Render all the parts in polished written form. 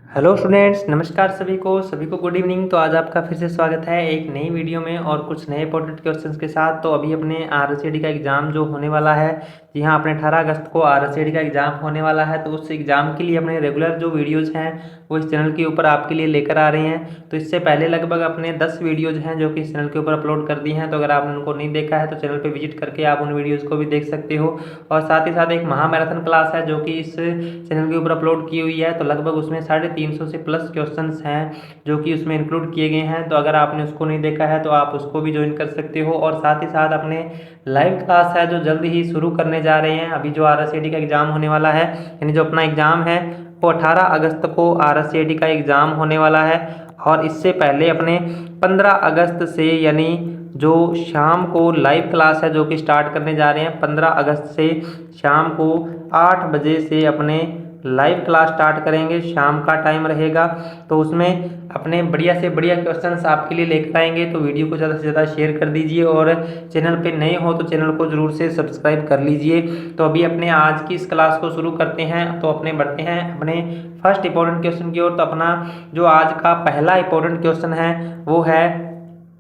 Hello students, नमस्कार सभी को गुड इवनिंग। तो आज आपका फिर से स्वागत है एक नई वीडियो में और कुछ नए इंपॉर्टेंट क्वेश्चंस के साथ। तो अभी अपने आरएसएडी का एग्ज़ाम जो होने वाला है, जी हाँ, अपने 18 अगस्त को आरएसएडी का एग्ज़ाम होने वाला है। तो उस एग्ज़ाम के लिए अपने रेगुलर जो वीडियोज़ हैं वो इस चैनल के ऊपर आपके लिए लेकर आ रहे हैं। तो इससे पहले लगभग अपने 10 वीडियोज़ हैं जो कि इस चैनल के ऊपर अपलोड कर दी हैं। तो अगर आपने उनको नहीं देखा है तो चैनल पर विजिट करके आप उन वीडियोज़ को भी देख सकते हो। और साथ ही साथ एक महामैराथन क्लास है जो कि इस चैनल के ऊपर अपलोड की हुई है। तो लगभग उसमें 350 से प्लस क्वेश्चंस हैं जो कि उसमें इंक्लूड किए गए हैं। तो अगर आपने उसको नहीं देखा है तो आप उसको भी ज्वाइन कर सकते हो। और साथ ही साथ अपने लाइव क्लास है जो जल्द ही शुरू करने जा रहे हैं। अभी जो आरएसएडी का एग्ज़ाम होने वाला है, यानी जो अपना एग्ज़ाम है वो 18 अगस्त को आरएसएडी का एग्ज़ाम होने वाला है। और इससे पहले अपने 15 अगस्त से, यानी जो शाम को लाइव क्लास है जो कि स्टार्ट करने जा रहे हैं 15 अगस्त से शाम को 8 बजे से अपने लाइव क्लास स्टार्ट करेंगे। शाम का टाइम रहेगा। तो उसमें अपने बढ़िया से बढ़िया क्वेश्चंस आपके लिए लेकर आएंगे। तो वीडियो को ज़्यादा से ज़्यादा शेयर कर दीजिए और चैनल पे नए हो तो चैनल को ज़रूर से सब्सक्राइब कर लीजिए। तो अभी अपने आज की इस क्लास को शुरू करते हैं। तो अपने बढ़ते हैं अपने फर्स्ट इंपॉर्टेंट क्वेश्चन की ओर। तो अपना जो आज का पहला इंपॉर्टेंट क्वेश्चन है वो है,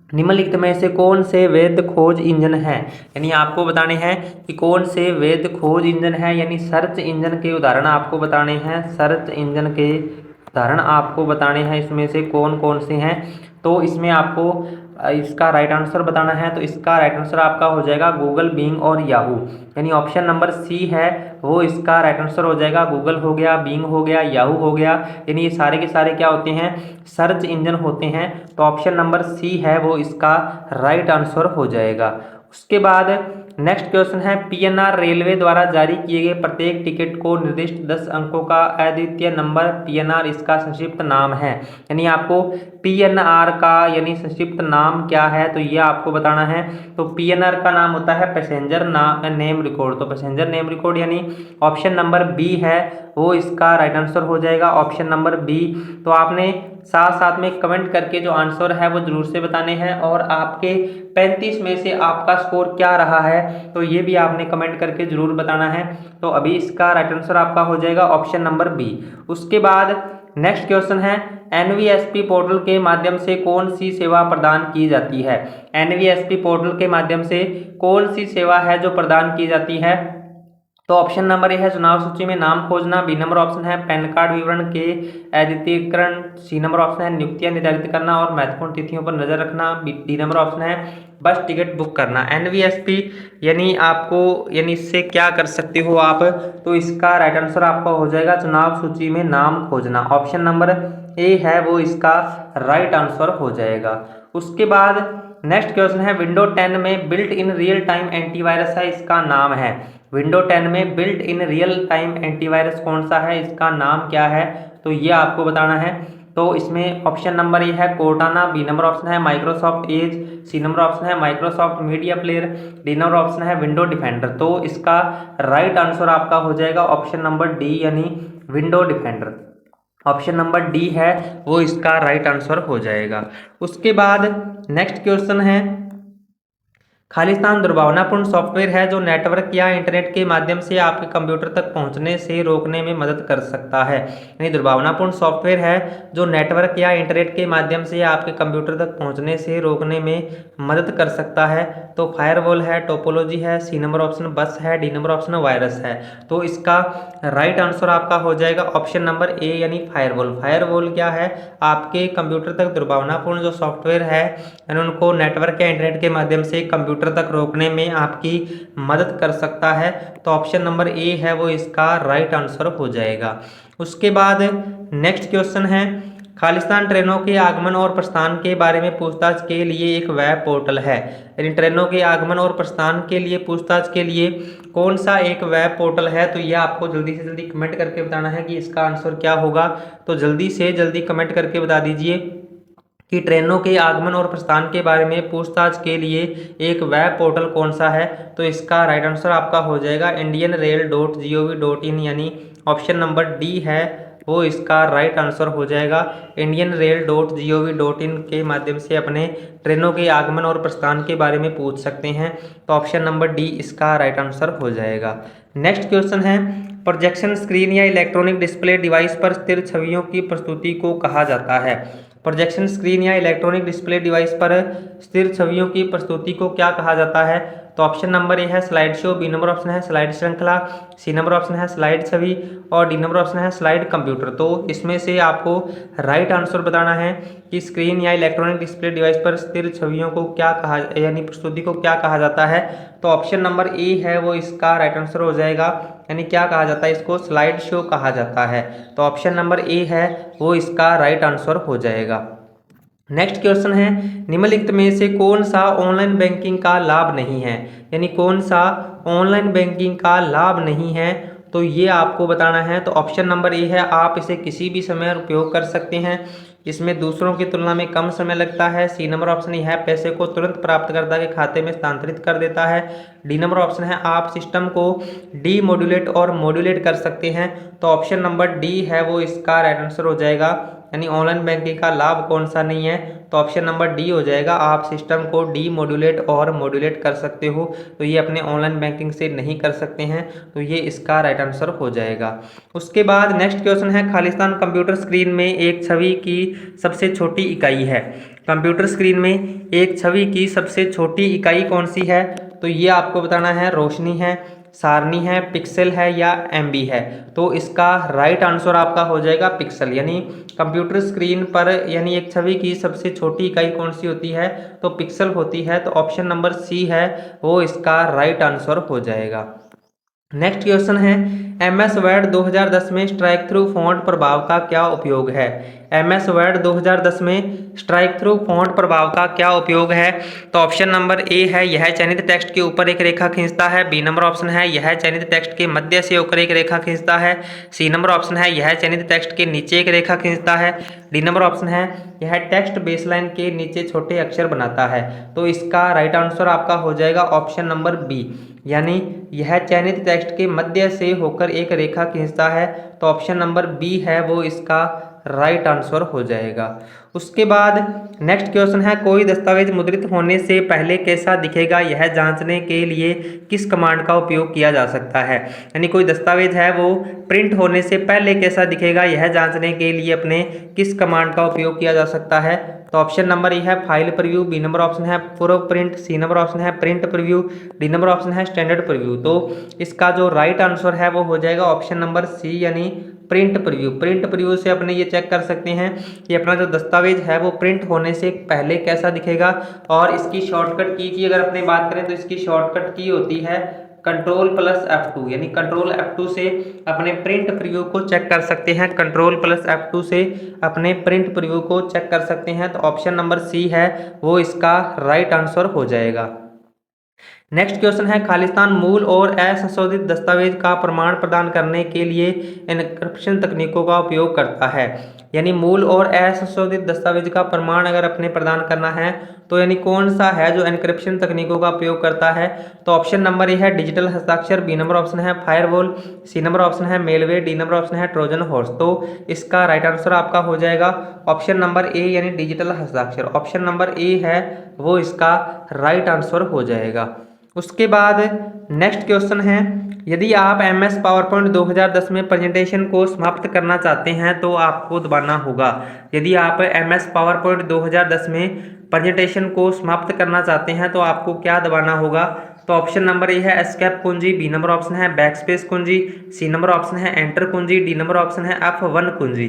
निम्नलिखित में से कौन से वैध खोज इंजन हैं। यानी आपको बताने हैं कि कौन से वैध खोज इंजन हैं, यानी सर्च इंजन के उदाहरण आपको बताने हैं। सर्च इंजन के उदाहरण आपको बताने हैं, इसमें से कौन कौन से हैं। तो इसमें आपको इसका राइट आंसर बताना है। तो इसका राइट आंसर आपका हो जाएगा गूगल, बिंग और याहू। यानी ऑप्शन नंबर सी है वो इसका राइट आंसर हो जाएगा। गूगल हो गया, बिंग हो गया, याहू हो गया, यानी ये सारे के सारे क्या होते हैं, सर्च इंजन होते हैं। तो ऑप्शन नंबर सी है वो इसका राइट आंसर हो जाएगा। उसके बाद नेक्स्ट क्वेश्चन है, पीएनआर रेलवे द्वारा जारी किए गए प्रत्येक टिकट को निर्दिष्ट 10 अंकों का अद्वितीय नंबर पीएनआर इसका संक्षिप्त नाम है। यानी आपको पीएनआर का यानी संक्षिप्त नाम क्या है तो ये आपको बताना है। तो पीएनआर का नाम होता है पैसेंजर नेम रिकॉर्ड। तो पैसेंजर नेम रिकॉर्ड यानी ऑप्शन नंबर बी है वो इसका राइट आंसर हो जाएगा। Option number B. तो आपने साथ साथ में कमेंट करके जो आंसर है वो जरूर से बताने हैं। और आपके 35 में से आपका स्कोर क्या रहा है तो ये भी आपने कमेंट करके जरूर बताना है। तो अभी इसका राइट आंसर आपका हो जाएगा ऑप्शन नंबर बी। उसके बाद नेक्स्ट क्वेश्चन है, एनवीएसपी पोर्टल के माध्यम से कौन सी सेवा प्रदान की जाती है। एनवीएसपी पोर्टल के माध्यम से कौन सी सेवा है जो प्रदान की जाती है। तो ऑप्शन नंबर ए है चुनाव सूची में नाम खोजना। बी नंबर ऑप्शन है पैन कार्ड विवरण के अद्वितीयकरण। सी नंबर ऑप्शन है नियुक्तियां निर्धारित करना और महत्वपूर्ण तिथियों पर नजर रखना। डी नंबर ऑप्शन है बस टिकट बुक करना। एनवीएसपी यानी आपको यानी इससे क्या कर सकते हो आप, तो इसका राइट आंसर आपका हो जाएगा चुनाव सूची में नाम खोजना। ऑप्शन नंबर ए है वो इसका राइट आंसर हो जाएगा। उसके बाद नेक्स्ट क्वेश्चन है, विंडो 10 में built in real time antivirus है, इसका नाम है। विंडो 10 में built in real time antivirus कौन सा है, इसका नाम क्या है, तो ये आपको बताना है। तो इसमें ऑप्शन नंबर ए है कोर्टाना। बी नंबर ऑप्शन है Microsoft Edge. C number option है Microsoft media player. D number option है विंडो डिफेंडर। तो इसका राइट आंसर आपका हो जाएगा ऑप्शन नंबर डी, यानी window defender. Option number D है वो इसका राइट आंसर हो जाएगा। उसके बाद नेक्स्ट क्वेश्चन है, खालिस्तान दुर्भावनापूर्ण सॉफ्टवेयर है जो नेटवर्क या इंटरनेट के माध्यम से आपके कंप्यूटर तक पहुंचने से रोकने में मदद कर सकता है। यानी दुर्भावनापूर्ण सॉफ्टवेयर है जो नेटवर्क या इंटरनेट के माध्यम से आपके कंप्यूटर तक पहुंचने से रोकने में मदद कर सकता है। तो फायरवॉल है, टोपोलॉजी है, सी नंबर ऑप्शन बस है, डी नंबर ऑप्शन वायरस है। तो इसका राइट आंसर आपका हो जाएगा ऑप्शन नंबर ए, यानी फायरवॉल। फायरवॉल क्या है, आपके कंप्यूटर तक दुर्भावनापूर्ण जो सॉफ्टवेयर है यानी उनको नेटवर्क या इंटरनेट के माध्यम से कंप्यूटर तक रोकने में आपकी मदद कर सकता है। तो ऑप्शन नंबर ए है वो इसका राइट आंसर हो जाएगा। उसके बाद नेक्स्ट क्वेश्चन है, खालिस्तान ट्रेनों के आगमन और प्रस्थान के बारे में पूछताछ के लिए एक वेब पोर्टल है। यानी ट्रेनों के आगमन और प्रस्थान के लिए पूछताछ के लिए कौन सा एक वेब पोर्टल है, तो यह आपको जल्दी से जल्दी कमेंट करके बताना है कि इसका आंसर क्या होगा। तो जल्दी से जल्दी कमेंट करके बता दीजिए कि ट्रेनों के आगमन और प्रस्थान के बारे में पूछताछ के लिए एक वेब पोर्टल कौन सा है। तो इसका राइट आंसर आपका हो जाएगा indianrail.gov.in, यानी ऑप्शन नंबर डी है वो इसका राइट आंसर हो जाएगा। indianrail.gov.in के माध्यम से अपने ट्रेनों के आगमन और प्रस्थान के बारे में पूछ सकते हैं, तो ऑप्शन नंबर डी इसका राइट आंसर हो जाएगा। नेक्स्ट क्वेश्चन है, प्रोजेक्शन स्क्रीन या इलेक्ट्रॉनिक डिस्प्ले डिवाइस पर स्थिर छवियों की प्रस्तुति को कहा जाता है। प्रोजेक्शन स्क्रीन या इलेक्ट्रॉनिक डिस्प्ले डिवाइस पर स्थिर छवियों की प्रस्तुति को क्या कहा जाता है, तो ऑप्शन नंबर ए है slide show, B number option है स्लाइड श्रृंखला, सी नंबर ऑप्शन है स्लाइड छवि और डी नंबर ऑप्शन है स्लाइड कंप्यूटर। तो इसमें से आपको राइट आंसर बताना है कि स्क्रीन या इलेक्ट्रॉनिक डिस्प्ले डिवाइस पर स्थिर छवियों को क्या कहा, यानी प्रस्तुति को क्या कहा जाता है, तो ऑप्शन नंबर ए है वो इसका राइट आंसर हो जाएगा। यानी क्या कहा जाता है, इसको स्लाइड शो कहा जाता है, तो ऑप्शन नंबर ए है वो इसका राइट आंसर हो जाएगा। नेक्स्ट क्वेश्चन है, निम्नलिखित में से कौन सा ऑनलाइन बैंकिंग का लाभ नहीं है, यानी कौन सा ऑनलाइन बैंकिंग का लाभ नहीं है, तो ये आपको बताना है। तो ऑप्शन नंबर ए है आप इसे किसी भी समय उपयोग कर सकते हैं, इसमें दूसरों की तुलना में कम समय लगता है। सी नंबर ऑप्शन यह पैसे को तुरंत प्राप्तकर्ता के खाते में स्थानांतरित कर देता है। डी नंबर ऑप्शन है आप सिस्टम को डीमोड्यूलेट और मॉड्यूलेट कर सकते हैं, तो ऑप्शन नंबर डी है वो इसका राइट आंसर हो जाएगा। यानी ऑनलाइन बैंकिंग का लाभ कौन सा नहीं है, तो ऑप्शन नंबर डी हो जाएगा, आप सिस्टम को डीमोड्यूलेट और मॉड्यूलेट कर सकते हो, तो ये अपने ऑनलाइन बैंकिंग से नहीं कर सकते हैं, तो ये इसका राइट आंसर हो जाएगा। उसके बाद नेक्स्ट क्वेश्चन है, खालिस्तान कंप्यूटर स्क्रीन में एक छवि की सबसे छोटी इकाई है। कंप्यूटर स्क्रीन में एक छवि की सबसे छोटी इकाई कौन सी है, तो ये आपको बताना है, रोशनी है, सारणी है, पिक्सल है या एमबी है, तो इसका राइट आंसर आपका हो जाएगा पिक्सल। यानी कंप्यूटर स्क्रीन पर यानी एक छवि की सबसे छोटी इकाई कौन सी होती है, तो पिक्सल होती है, तो ऑप्शन नंबर सी है वो इसका राइट आंसर हो जाएगा। नेक्स्ट क्वेश्चन है, एमएस वर्ड 2010 में स्ट्राइक थ्रू फॉन्ट प्रभाव का क्या उपयोग है। एमएस वर्ड 2010 में स्ट्राइक थ्रू फॉन्ट प्रभाव का क्या उपयोग है, तो ऑप्शन नंबर ए है यह चयनित टेक्स्ट के ऊपर एक रेखा खींचता है। बी नंबर ऑप्शन है यह चयनित टेक्स्ट के मध्य से होकर एक रेखा खींचता है। सी नंबर ऑप्शन है यह चयनित टेक्स्ट के नीचे एक रेखा खींचता है। डी नंबर ऑप्शन है यह टेक्स्ट बेसलाइन के नीचे छोटे अक्षर बनाता है, तो इसका राइट आंसर आपका हो जाएगा ऑप्शन नंबर बी, यानी यह चयनित टेक्स्ट के मध्य से होकर एक रेखा खींचता है, तो ऑप्शन नंबर बी है वो इसका राइट आंसर हो जाएगा। उसके बाद नेक्स्ट क्वेश्चन है, कोई दस्तावेज मुद्रित होने से पहले कैसा दिखेगा यह जांचने के लिए किस कमांड का उपयोग किया जा सकता है। यानी कोई दस्तावेज है वो प्रिंट होने से पहले कैसा दिखेगा यह जांचने के लिए अपने किस कमांड का उपयोग किया जा सकता है, तो ऑप्शन नंबर ए है file preview, B number option है पूर्व प्रिंट, सी नंबर ऑप्शन है print preview, D number option है स्टैंडर्ड प्रीव्यू। तो इसका जो राइट आंसर है वो हो जाएगा ऑप्शन नंबर सी, यानी प्रिंट प्रीव्यू। प्रिंट प्रीव्यू से अपने ये चेक कर सकते हैं कि अपना जो दस्तावेज है वो प्रिंट होने से पहले कैसा दिखेगा। और इसकी शॉर्टकट की अगर अपने बात करें तो इसकी शॉर्टकट की होती है Ctrl+F2, यानी Ctrl+F2 से अपने प्रिंट प्रीव्यू को चेक कर सकते हैं। Ctrl+F2 से अपने प्रिंट प्रीव्यू को चेक कर सकते हैं, तो ऑप्शन नंबर सी है वो इसका राइट आंसर हो जाएगा। नेक्स्ट क्वेश्चन है, खालिस्तान मूल और असंशोधित दस्तावेज का प्रमाण प्रदान करने के लिए एन्क्रिप्शन तकनीकों का उपयोग करता है। यानी मूल और असंशोधित दस्तावेज का प्रमाण अगर अपने प्रदान करना है तो यानी कौन सा है जो एन्क्रिप्शन तकनीकों का उपयोग करता है, तो ऑप्शन नंबर ए है डिजिटल हस्ताक्षर, बी नंबर ऑप्शन है फायरवॉल, सी नंबर ऑप्शन है मेलवेयर, डी नंबर ऑप्शन है ट्रोजन हॉर्स। तो इसका राइट आंसर आपका हो जाएगा ऑप्शन नंबर ए, यानी डिजिटल हस्ताक्षर। ऑप्शन नंबर ए है वो इसका राइट आंसर हो जाएगा। उसके बाद नेक्स्ट क्वेश्चन है, यदि आप MS पावरपॉइंट 2010 में प्रेजेंटेशन को समाप्त करना चाहते हैं तो आपको दबाना होगा। यदि आप MS पावरपॉइंट 2010 में प्रेजेंटेशन को समाप्त करना चाहते हैं तो आपको क्या दबाना होगा, तो ऑप्शन नंबर ए है एस्केप कुंजी, बी नंबर ऑप्शन है बैकस्पेस कुंजी, सी नंबर ऑप्शन है एंटर कुंजी, डी नंबर ऑप्शन है F1 कुंजी।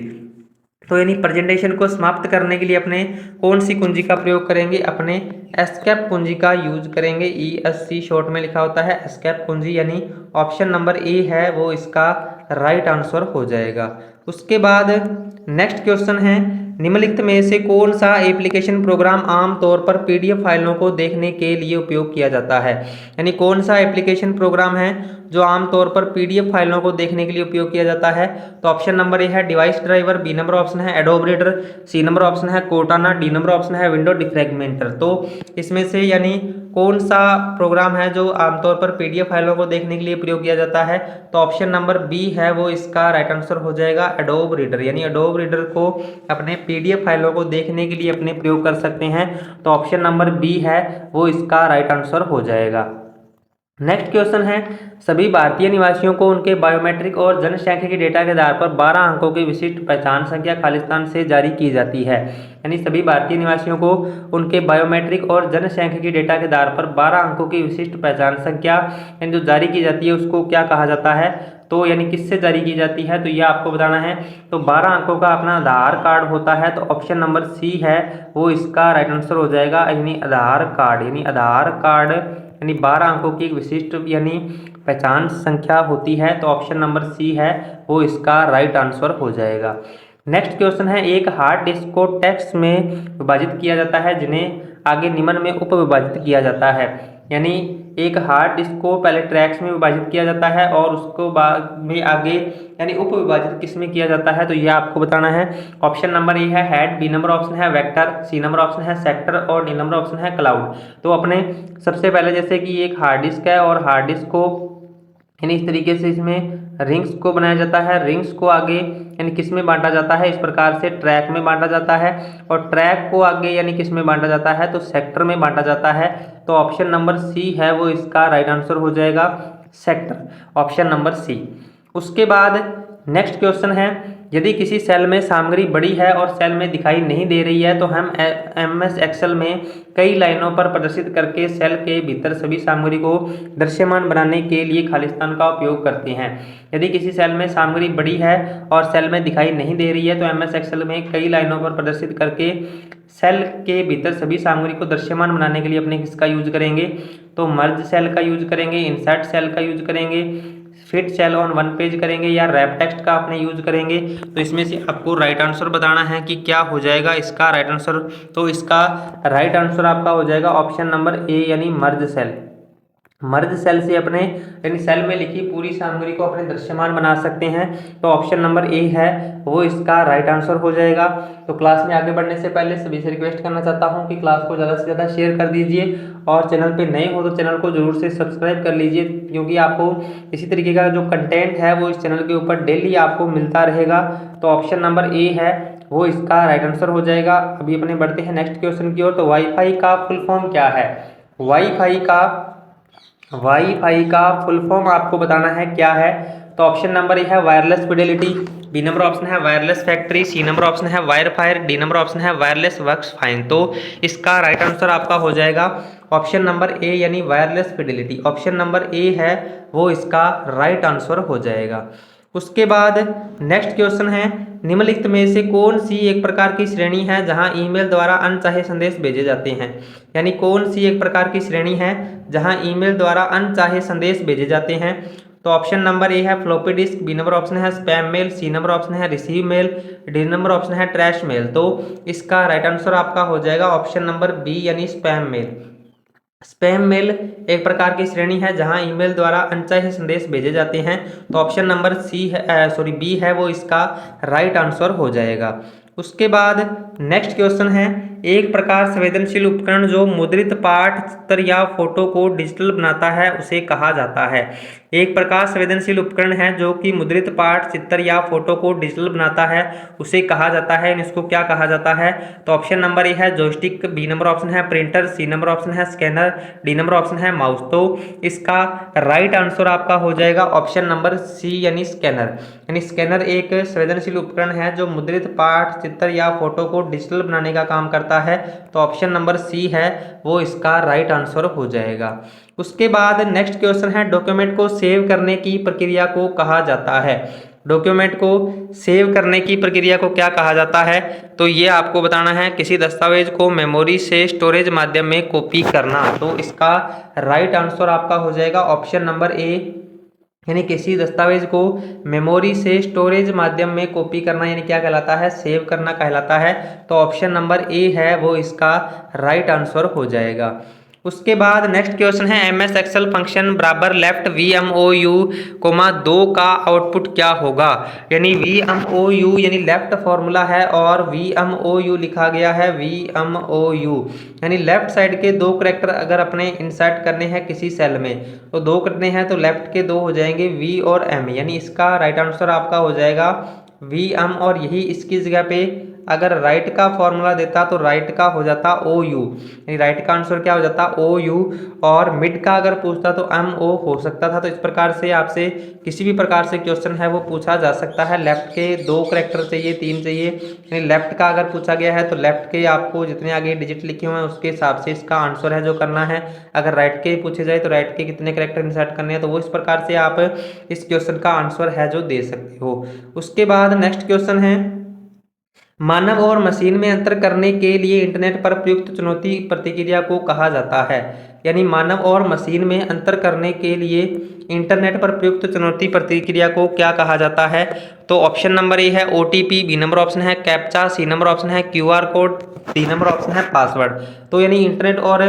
तो यानी प्रेजेंटेशन को समाप्त करने के लिए अपने कौन सी कुंजी का प्रयोग करेंगे, अपने एस्केप कुंजी का यूज करेंगे। ESC शॉर्ट में लिखा होता है एस्केप कुंजी, यानी ऑप्शन नंबर ए है वो इसका राइट आंसर हो जाएगा। उसके बाद नेक्स्ट क्वेश्चन है, निम्नलिखित में से कौन सा एप्लीकेशन प्रोग्राम आमतौर पर PDF फाइलों को देखने के लिए उपयोग किया जाता है। यानी कौन सा एप्लीकेशन प्रोग्राम है जो आमतौर पर PDF फाइलों को देखने के लिए उपयोग किया जाता है, तो ऑप्शन नंबर ए है device driver, B number option है Adobe reader, C number option है कोर्टाना, डी नंबर ऑप्शन है विंडो डिफ्रैगमेंटर। तो इसमें से यानी कौन सा प्रोग्राम है जो आमतौर पर पीडीएफ फाइलों को देखने के लिए प्रयोग किया जाता है, तो ऑप्शन नंबर बी है वो इसका राइट आंसर हो जाएगा, एडोब रीडर। यानी एडोब रीडर को अपने पीडीएफ फाइलों को देखने के लिए अपने प्रयोग कर सकते हैं, तो ऑप्शन नंबर बी है वो इसका राइट आंसर हो जाएगा। नेक्स्ट क्वेश्चन है, सभी भारतीय निवासियों को उनके बायोमेट्रिक और जनसांख्यिकी डेटा के आधार पर 12 अंकों की विशिष्ट पहचान संख्या खालिस्तान से जारी की जाती है। यानी सभी भारतीय निवासियों को उनके बायोमेट्रिक और जनसांख्यिकी डेटा के आधार पर 12 अंकों की विशिष्ट पहचान संख्या यानी जो जारी की जाती है उसको क्या कहा जाता है, तो यानी किससे जारी की जाती है, तो ये आपको बताना है। तो 12 अंकों का अपना आधार कार्ड होता है, तो ऑप्शन नंबर सी है वो इसका राइट आंसर हो जाएगा। यानी आधार कार्ड, यानी आधार कार्ड यानी 12 अंकों की एक विशिष्ट यानी पहचान संख्या होती है, तो ऑप्शन नंबर सी है वो इसका राइट आंसर हो जाएगा। नेक्स्ट क्वेश्चन है, एक हार्ड डिस्क को टेक्स्ट में विभाजित किया जाता है जिन्हें आगे निम्न में उप विभाजित किया जाता है। यानी एक हार्ड डिस्क को पहले ट्रैक्स में विभाजित किया जाता है और उसको बाद में आगे यानी उप विभाजित किस में किया जाता है, तो यह आपको बताना है। ऑप्शन नंबर ए है हेड, बी नंबर ऑप्शन है वेक्टर, सी नंबर ऑप्शन है सेक्टर और डी नंबर ऑप्शन है क्लाउड। तो अपने सबसे पहले जैसे कि एक हार्ड डिस्क है और हार्ड डिस्क को यानी इस तरीके से इसमें रिंग्स को बनाया जाता है, रिंग्स को आगे यानी किस में बांटा जाता है, इस प्रकार से ट्रैक में बांटा जाता है और ट्रैक को आगे यानी किस में बांटा जाता है, तो सेक्टर में बांटा जाता है। तो ऑप्शन नंबर सी है वो इसका राइट आंसर हो जाएगा, सेक्टर, ऑप्शन नंबर सी। उसके बाद नेक्स्ट क्वेश्चन है, यदि किसी सेल में सामग्री बड़ी है और सेल में दिखाई नहीं दे रही है तो हम एमएस एक्सेल में कई लाइनों पर प्रदर्शित करके सेल के भीतर सभी सामग्री को दृश्यमान बनाने के लिए खालिस्तान का उपयोग करते हैं। यदि किसी सेल में सामग्री बड़ी है और सेल में दिखाई नहीं दे रही है तो एमएस एक्सेल में कई लाइनों पर प्रदर्शित करके सेल के भीतर सभी सामग्री को दृश्यमान बनाने के लिए अपने किसका यूज करेंगे, तो मर्ज सेल का यूज करेंगे, इंसर्ट सेल का यूज करेंगे, fit cell on one page करेंगे या रैप टेक्स्ट का अपने यूज करेंगे। तो इसमें से आपको राइट आंसर बताना है कि क्या हो जाएगा इसका राइट आंसर। तो इसका राइट आंसर आपका हो जाएगा ऑप्शन नंबर ए यानी मर्ज सेल। मर्ज सेल से अपने यानी सेल में लिखी पूरी सामग्री को अपने दृश्यमान बना सकते हैं, तो ऑप्शन नंबर ए है वो इसका राइट आंसर हो जाएगा। तो क्लास में आगे बढ़ने से पहले सभी से रिक्वेस्ट करना चाहता हूं कि क्लास को ज़्यादा से ज़्यादा शेयर कर दीजिए और चैनल पे नए हो तो चैनल को जरूर से सब्सक्राइब कर लीजिए, क्योंकि आपको इसी तरीके का जो कंटेंट है वो इस चैनल के ऊपर डेली आपको मिलता रहेगा। तो ऑप्शन नंबर ए है वो इसका राइट आंसर हो जाएगा। अभी अपने बढ़ते हैं नेक्स्ट क्वेश्चन की ओर। तो वाईफाई का फुल फॉर्म क्या है, वाईफाई का फुल फॉर्म आपको बताना है क्या है। तो ऑप्शन नंबर ए है wireless fidelity, B number option है wireless factory, C number option है wire fire, D number option है वायरलेस वर्क्स फाइन। तो इसका राइट आंसर आपका हो जाएगा ऑप्शन नंबर ए यानी wireless Fidelity. Option number A है वो इसका राइट आंसर हो जाएगा। उसके बाद नेक्स्ट क्वेश्चन है, निम्नलिखित में से कौन सी एक प्रकार की श्रेणी है जहां ईमेल द्वारा अनचाहे संदेश भेजे जाते हैं। यानी कौन सी एक प्रकार की श्रेणी है जहां ईमेल द्वारा अनचाहे संदेश भेजे जाते हैं। तो ऑप्शन नंबर ए है floppy disk, B number option है spam mail, C number option है receive mail, D number option है ट्रैश मेल। तो इसका राइट आंसर आपका हो जाएगा ऑप्शन नंबर बी यानी स्पैम मेल। स्पैम मेल एक प्रकार की श्रेणी है जहां ईमेल द्वारा अनचाहे संदेश भेजे जाते हैं, तो ऑप्शन नंबर बी है वो इसका राइट आंसर हो जाएगा। उसके बाद नेक्स्ट क्वेश्चन है, एक प्रकार संवेदनशील उपकरण जो मुद्रित पाठ, चित्र या फोटो को डिजिटल बनाता है उसे कहा जाता है। एक प्रकार संवेदनशील उपकरण है जो कि मुद्रित पाठ, चित्र या फोटो को डिजिटल बनाता है उसे कहा जाता है, इसको क्या कहा जाता है। तो ऑप्शन नंबर ए है जॉयस्टिक, बी नंबर ऑप्शन है प्रिंटर, सी नंबर ऑप्शन है स्कैनर, डी नंबर ऑप्शन है माउस। तो इसका राइट आंसर आपका हो जाएगा ऑप्शन नंबर सी यानी स्कैनर। यानी स्कैनर एक संवेदनशील उपकरण है जो मुद्रित पाठ, चित्र या फोटो को डिजिटल बनाने का काम करता है, तो ऑप्शन नंबर सी है वो इसका राइट आंसर हो जाएगा। उसके बाद नेक्स्ट क्वेश्चन है, डॉक्यूमेंट को सेव करने की प्रक्रिया को कहा जाता है। डॉक्यूमेंट को सेव करने की प्रक्रिया को क्या कहा जाता है, तो ये आपको बताना है किसी दस्तावेज को मेमोरी से स्टोरेज माध्यम में कॉपी करना। तो इसका राइट आंसर आपका हो जाएगा ऑप्शन नंबर ए यानी किसी दस्तावेज को मेमोरी से स्टोरेज माध्यम में कॉपी करना यानी क्या कहलाता है, सेव करना कहलाता है। तो ऑप्शन नंबर ए है वो इसका राइट आंसर हो जाएगा। उसके बाद नेक्स्ट क्वेश्चन है एमएस एक्सेल फंक्शन बराबर left V M O U comma 2 का आउटपुट क्या होगा। यानी वी एम ओ यू यानी लेफ्ट फॉर्मूला है और वी एम ओ यू लिखा गया है वी एम ओ यू यानी लेफ्ट साइड के 2 करैक्टर अगर अपने इंसर्ट करने हैं किसी सेल में तो 2 करने हैं तो लेफ्ट के 2 हो जाएंगे वी और एम यानी इसका राइट आंसर आपका हो जाएगा वी एम और यही इसकी जगह पे अगर राइट का फॉर्मूला देता तो राइट का हो जाता ओ यू यानी राइट का आंसर क्या हो जाता ओ यू और मिड का अगर पूछता तो एम ओ हो सकता था। तो इस प्रकार से आपसे किसी भी प्रकार से क्वेश्चन है वो पूछा जा सकता है। लेफ्ट के 2 करैक्टर चाहिए 3 चाहिए यानी लेफ्ट का अगर पूछा गया है तो लेफ्ट के आपको जितने आगे डिजिट लिखे हुए हैं उसके हिसाब से इसका आंसर है जो करना है। अगर राइट के पूछे जाए तो राइट के कितने करैक्टर इंसर्ट करने हैं तो वो इस प्रकार से आप इस क्वेश्चन का आंसर है जो दे सकते हो। उसके बाद नेक्स्ट क्वेश्चन है मानव और मशीन में अंतर करने के लिए इंटरनेट पर प्रयुक्त चुनौती प्रतिक्रिया को कहा जाता है। यानी मानव और मशीन में अंतर करने के लिए इंटरनेट पर प्रयुक्त चुनौती प्रतिक्रिया को क्या कहा जाता है। तो ऑप्शन नंबर ए है ओटीपी, बी नंबर ऑप्शन है कैप्चा, सी नंबर ऑप्शन है QR code, D number option है पासवर्ड। तो यानी इंटरनेट और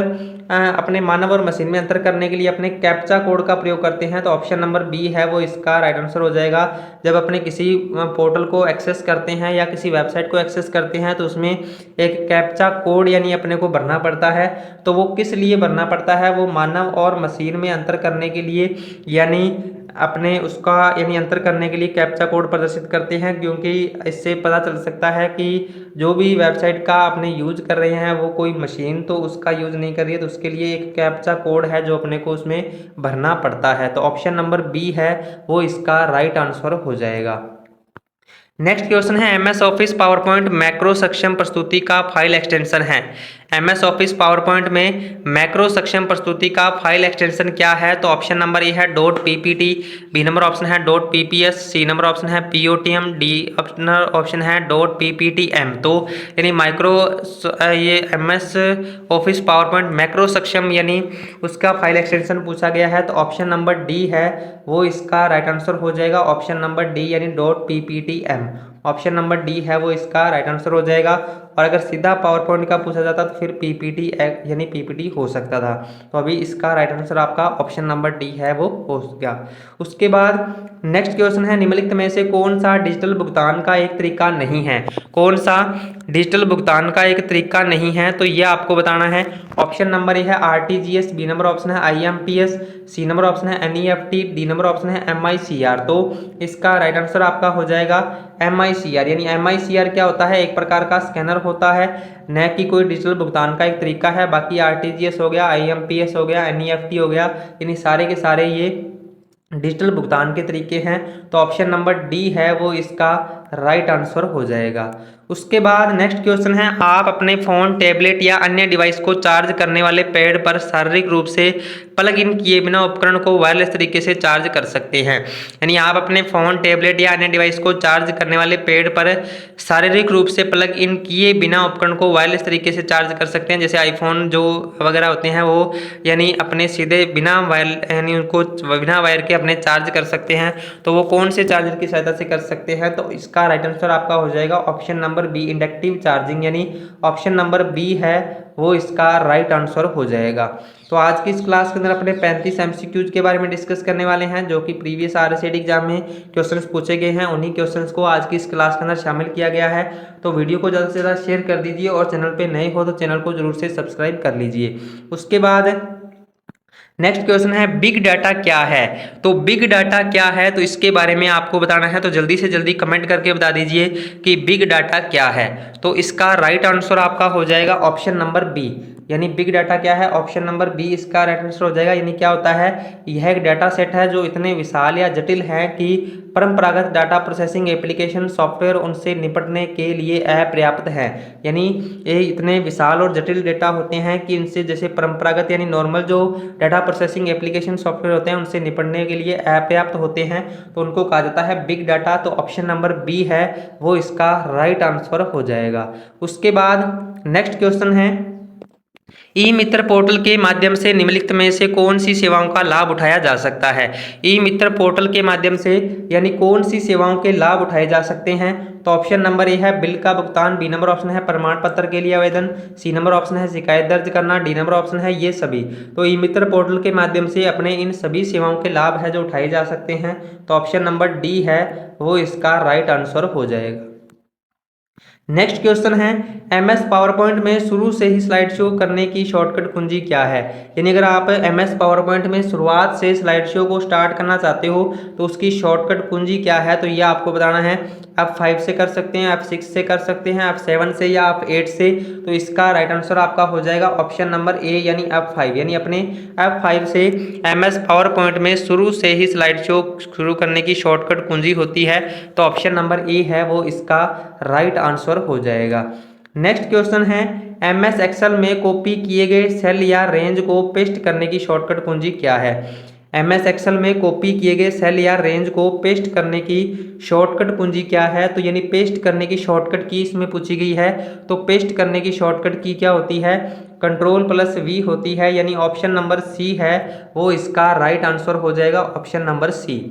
अपने मानव और मशीन में अंतर करने के लिए अपने कैप्चा कोड का प्रयोग करते हैं तो ऑप्शन नंबर बी है वो इसका राइट आंसर हो जाएगा। जब अपने किसी पोर्टल को एक्सेस करते हैं या किसी वेबसाइट को एक्सेस करते हैं तो उसमें एक कैप्चा कोड यानी अपने को भरना पड़ता है। तो वो किस लिए भरना पड़ता है, वो मानव और मशीन में अंतर करने के लिए यानी अपने उसका यानी अंतर करने के लिए कैप्चा कोड प्रदर्शित करते हैं, क्योंकि इससे पता चल सकता है कि जो भी वेबसाइट का अपने यूज कर रहे हैं वो कोई मशीन तो उसका यूज नहीं कर रही है, तो उसके लिए एक कैप्चा कोड है जो अपने को उसमें भरना पड़ता है। तो ऑप्शन नंबर बी है वो इसका राइट आंसर हो जाएगा। नेक्स्ट क्वेश्चन है MS office power point macro सक्षम प्रस्तुति का फाइल एक्सटेंशन है। एमएस ऑफिस पावर पॉइंट में मैक्रो सक्षम प्रस्तुति का फाइल एक्सटेंशन क्या है। तो ऑप्शन नंबर ए है dot PPT, B number option है dot PPS, C number option है पीओटीएम, डी ऑप्शन है डॉट पीपीटीएम। तो यानी माइक्रो ये MS office power point macro सक्षम यानी उसका फाइल एक्सटेंशन पूछा गया है तो ऑप्शन नंबर डी है वो इसका राइट आंसर हो जाएगा। ऑप्शन नंबर डी यानी डॉट पीपीटीएम ऑप्शन नंबर डी है वो इसका राइट आंसर हो जाएगा। और अगर सीधा पावर पॉइंट का पूछा जाता तो फिर पीपीटी यानी पीपीटी हो सकता था। तो अभी इसका राइट आंसर आपका ऑप्शन नंबर डी है वो हो गया। उसके बाद नेक्स्ट क्वेश्चन है निम्नलिखित में से कौन सा डिजिटल भुगतान का एक तरीका नहीं है। कौन सा डिजिटल भुगतान का एक तरीका नहीं है तो ये आपको बताना है। ऑप्शन नंबर ए है आरटीजीएस, बी नंबर ऑप्शन है आईएमपीएस, सी नंबर ऑप्शन है एनईएफटी, डी नंबर ऑप्शन है एमआईसीआर। तो इसका राइट आंसर आपका हो जाएगा एमआईसीआर। यानी एमआईसीआर क्या होता है, एक प्रकार का स्कैनर होता है, न कि कोई डिजिटल भुगतान का एक तरीका है। बाकी आरटीजीएस हो गया, आईएमपीएस हो गया, एनईएफटी हो गया, यानी सारे के सारे ये डिजिटल भुगतान के तरीके हैं। तो ऑप्शन नंबर डी है वो इसका राइट आंसर हो जाएगा। उसके बाद नेक्स्ट क्वेश्चन है आप अपने फ़ोन, टैबलेट या अन्य डिवाइस को चार्ज करने वाले पैड पर शारीरिक रूप से प्लग इन किए बिना उपकरण को वायरलेस तरीके से चार्ज कर सकते हैं। यानी आप अपने फ़ोन, टैबलेट या अन्य डिवाइस को चार्ज करने वाले पैड पर शारीरिक रूप से प्लग इन किए बिना उपकरण को वायरलेस तरीके से चार्ज कर सकते हैं। जैसे आईफोन जो वगैरह होते हैं वो यानी अपने सीधे बिना वायर यानी उनको बिना वायर के अपने चार्ज कर सकते हैं। तो वो कौन से चार्जर की सहायता से कर सकते हैं, तो इसका राइट आंसर आपका हो जाएगा option number B inductive charging. यानी ऑप्शन नंबर बी है वो इसका राइट आंसर हो जाएगा। तो आज की इस क्लास के अंदर अपने 35 एमसीक्यूज के बारे में डिस्कस करने वाले हैं जो कि प्रीवियस आरएसएडी एग्जाम में क्वेश्चंस पूछे गए हैं। उन्हीं क्वेश्चंस को आज की इस क्लास के अंदर शामिल किया गया है। तो वीडियो को ज़्यादा से ज़्यादा शेयर कर दीजिए और चैनल पे नए हो तो चैनल को जरूर से सब्सक्राइब कर लीजिए। उसके बाद नेक्स्ट क्वेश्चन है बिग डाटा क्या है। तो बिग डाटा क्या है तो इसके बारे में आपको बताना है। तो जल्दी से जल्दी कमेंट करके बता दीजिए कि बिग डाटा क्या है। तो इसका राइट आंसर आपका हो जाएगा ऑप्शन नंबर बी। यानी बिग डाटा क्या है, ऑप्शन नंबर बी इसका राइट आंसर हो जाएगा। यानी क्या होता है, यह एक डाटा सेट है जो इतने विशाल या जटिल है कि परंपरागत डाटा प्रोसेसिंग एप्लीकेशन सॉफ्टवेयर उनसे निपटने के लिए अपर्याप्त है। यानी ये इतने विशाल और जटिल डाटा होते हैं कि इनसे जैसे परंपरागत यानी नॉर्मल जो डाटा प्रोसेसिंग एप्लीकेशन सॉफ्टवेयर होते हैं उनसे निपटने के लिए अपर्याप्त होते हैं, तो उनको कहा जाता है बिग डाटा। तो ऑप्शन नंबर बी है वो इसका राइट आंसर हो जाएगा। उसके बाद नेक्स्ट क्वेश्चन है ई मित्र पोर्टल के माध्यम से निम्नलिखित में से कौन सी सेवाओं का लाभ उठाया जा सकता है। ई मित्र पोर्टल के माध्यम से यानी कौन सी सेवाओं के लाभ उठाए जा सकते हैं। तो ऑप्शन नंबर ए है बिल का भुगतान, बी नंबर ऑप्शन है प्रमाण पत्र के लिए आवेदन, सी नंबर ऑप्शन है शिकायत दर्ज करना, डी नंबर ऑप्शन है ये सभी। तो ई मित्र पोर्टल के माध्यम से अपने इन सभी सेवाओं के लाभ है जो उठाए जा सकते हैं। तो ऑप्शन नंबर डी है वो इसका राइट आंसर हो जाएगा। नेक्स्ट क्वेश्चन है एमएस पावर पॉइंट में शुरू से ही स्लाइड शो करने की शॉर्टकट कुंजी क्या है। यानी अगर आप एमएस पावर पॉइंट में शुरुआत से स्लाइड शो को स्टार्ट करना चाहते हो तो उसकी शॉर्टकट कुंजी क्या है, तो ये आपको बताना है। आप 5 से कर सकते हैं, आप 6 से कर सकते हैं, आप 7 से या आप 8 से। तो इसका राइट आंसर आपका हो जाएगा ऑप्शन नंबर ए यानी F5। यानी अपने F5 से एमएस पावर पॉइंट में शुरू से ही स्लाइड शो शुरू करने की शॉर्टकट कुंजी होती है। तो ऑप्शन नंबर ए है वो इसका राइट आंसर हो जाएगा। नेक्स्ट क्वेश्चन है एमएस एक्सेल में कॉपी किए गए सेल या रेंज को पेस्ट करने की शॉर्टकट कुंजी क्या है। एमएस एक्सेल में कॉपी किए गए सेल या रेंज को पेस्ट करने की शॉर्टकट कुंजी क्या है। तो यानी पेस्ट करने की शॉर्टकट की इसमें पूछी गई है। तो पेस्ट करने की शॉर्टकट की क्या होती है, Ctrl+V होती है। यानी ऑप्शन नंबर सी है वो इसका राइट आंसर हो जाएगा, ऑप्शन नंबर सी।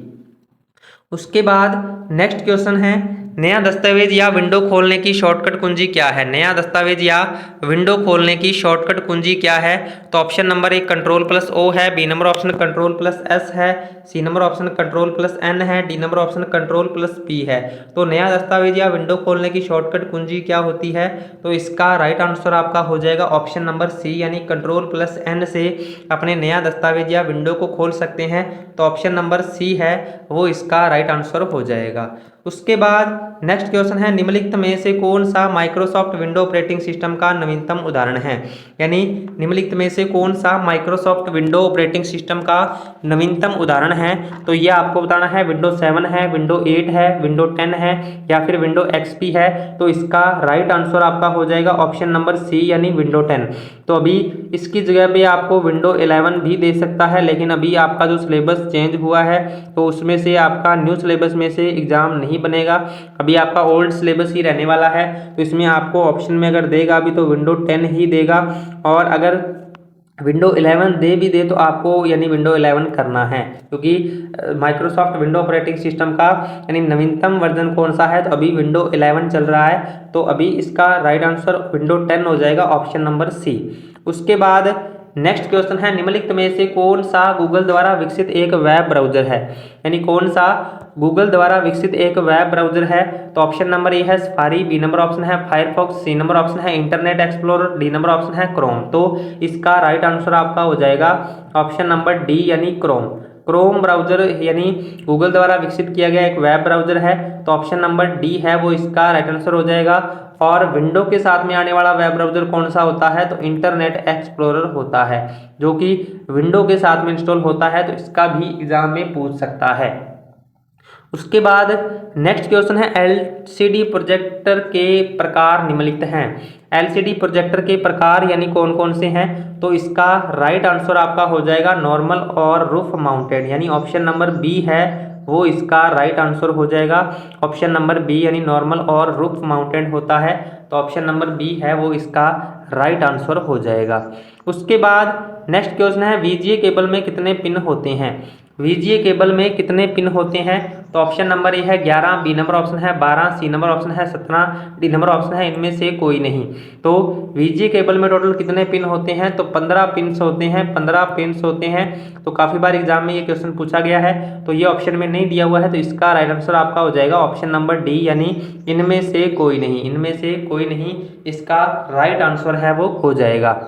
उसके बाद नेक्स्ट क्वेश्चन है नया दस्तावेज या विंडो खोलने की शॉर्टकट कुंजी क्या है। नया दस्तावेज या विंडो खोलने की शॉर्टकट कुंजी क्या है। तो ऑप्शन नंबर ए Ctrl+O है, बी नंबर ऑप्शन Ctrl+S है, सी नंबर ऑप्शन Ctrl+N है, डी नंबर ऑप्शन Ctrl+P है। तो नया दस्तावेज या विंडो खोलने की शॉर्टकट कुंजी क्या होती है। तो इसका राइट आंसर आपका हो जाएगा ऑप्शन नंबर सी यानी Ctrl+N से अपने नया दस्तावेज या विंडो को खोल सकते हैं। तो ऑप्शन नंबर सी है वो इसका राइट आंसर हो जाएगा। उसके बाद नेक्स्ट क्वेश्चन है निम्नलिखित में से कौन सा माइक्रोसॉफ्ट विंडो ऑपरेटिंग सिस्टम का नवीनतम उदाहरण है। यानी निम्नलिखित में से कौन सा माइक्रोसॉफ्ट विंडो ऑपरेटिंग सिस्टम का नवीनतम उदाहरण है। तो ये आपको बताना है विंडो 7 है, विंडो 8 है, विंडो 10 है या फिर विंडो XP है। तो इसका राइट आंसर आपका हो जाएगा ऑप्शन नंबर सी यानी विंडो 10। तो अभी इसकी जगह पे आपको विंडो 11 भी दे सकता है, लेकिन अभी आपका जो सिलेबस चेंज हुआ है तो उसमें से आपका न्यू सिलेबस में से एग्जाम नहीं बनेगा। अभी आपका ओल्ड सिलेबस ही रहने वाला है। तो इसमें आपको ऑप्शन में अगर देगा अभी तो विंडो 10 ही देगा, और अगर विंडो 11 दे भी दे तो आपको यानी विंडो 11 करना है, क्योंकि माइक्रोसॉफ्ट विंडो ऑपरेटिंग सिस्टम का यानी नवीनतम वर्जन कौन सा है। तो अभी विंडो 11 चल रहा है। तो अभी इसका राइट आंसर विंडो 10 हो जाएगा, ऑप्शन नंबर सी। उसके बाद नेक्स्ट क्वेश्चन है निम्नलिखित में से कौन सा गूगल द्वारा विकसित एक वेब ब्राउजर है। यानी कौन सा गूगल द्वारा विकसित एक वेब ब्राउजर है। तो ऑप्शन नंबर ए है सफारी, बी नंबर ऑप्शन है फायरफॉक्स, सी नंबर ऑप्शन है internet explorer, D number option है क्रोम। तो इसका राइट आंसर आपका हो जाएगा ऑप्शन नंबर डी यानी क्रोम। क्रोम ब्राउजर यानी गूगल द्वारा विकसित किया गया एक वेब ब्राउजर है। तो ऑप्शन नंबर डी है वो इसका राइट आंसर हो जाएगा। और विंडो के साथ में आने वाला वेब ब्राउजर कौन सा होता है। तो इंटरनेट एक्सप्लोरर होता है, जो कि विंडो के साथ में इंस्टॉल होता है। तो इसका भी एग्जाम में पूछ सकता है। उसके बाद नेक्स्ट क्वेश्चन है एलसीडी प्रोजेक्टर के प्रकार निम्नलिखित हैं। एलसीडी प्रोजेक्टर के प्रकार यानी कौन कौन से हैं। तो इसका राइट आंसर आपका हो जाएगा नॉर्मल और रूफ माउंटेड। यानी ऑप्शन नंबर बी है वो इसका राइट आंसर हो जाएगा, ऑप्शन नंबर बी यानी नॉर्मल और रूफ माउंटेड होता है। तो ऑप्शन नंबर बी है वो इसका राइट आंसर हो जाएगा। उसके बाद नेक्स्ट क्वेश्चन है वीजीए केबल में कितने पिन होते हैं। वीजीए केबल में कितने पिन होते हैं। तो ऑप्शन नंबर ए है 11, बी नंबर ऑप्शन है 12, सी नंबर ऑप्शन है 17, डी नंबर ऑप्शन है इनमें से कोई नहीं। तो वीजीए केबल में टोटल कितने पिन होते हैं। तो 15 पिन्स होते हैं, 15 पिन्स होते हैं। तो काफ़ी बार एग्जाम में ये क्वेश्चन पूछा गया है। तो ये ऑप्शन में नहीं दिया हुआ है। तो इसका राइट आंसर आपका हो जाएगा ऑप्शन नंबर डी यानी इनमें से कोई नहीं। इनमें से कोई नहीं इसका राइट आंसर है वो हो जाएगा।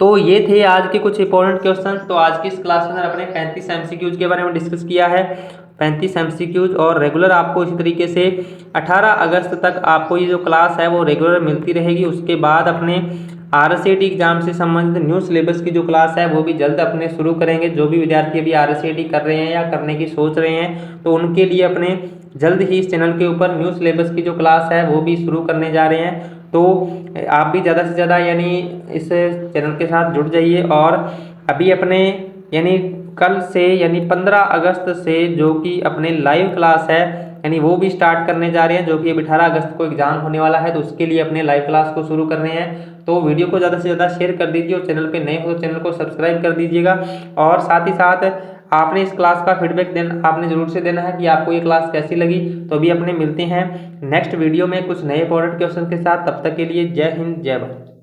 तो ये थे आज के कुछ इंपॉर्टेंट क्वेश्चन। तो आज की इस क्लास में अपने 35 MCQs के बारे में डिस्कस किया है। 35 MCQs और रेगुलर आपको इसी तरीके से 18 अगस्त तक आपको ये जो क्लास है वो रेगुलर मिलती रहेगी। उसके बाद अपने RSAT एग्जाम से संबंधित न्यू सिलेबस की जो क्लास है वो भी जल्द अपने शुरू करेंगे। जो भी विद्यार्थी अभी RSAT कर रहे हैं या करने की सोच रहे हैं तो उनके लिए अपने जल्द ही इस चैनल के ऊपर न्यू सिलेबस की जो क्लास है वो भी शुरू करने जा रहे हैं। तो आप भी ज़्यादा से ज़्यादा यानी इस चैनल के साथ जुड़ जाइए। और अभी अपने यानी कल से यानी 15 अगस्त से जो कि अपने लाइव क्लास है यानी वो भी स्टार्ट करने जा रहे हैं, जो कि अभी 18 अगस्त को एग्जाम होने वाला है, तो उसके लिए अपने लाइव क्लास को शुरू कर रहे हैं। तो वीडियो को ज़्यादा से ज़्यादा शेयर कर दीजिए और चैनल पे नए हो तो चैनल को सब्सक्राइब कर दीजिएगा। और साथ ही साथ आपने इस क्लास का फीडबैक देना, आपने जरूर से देना है कि आपको ये क्लास कैसी लगी। तो अभी अपने मिलते हैं नेक्स्ट वीडियो में कुछ नए इंपॉर्टेंट क्वेश्चन के साथ। तब तक के लिए जय हिंद, जय भारत।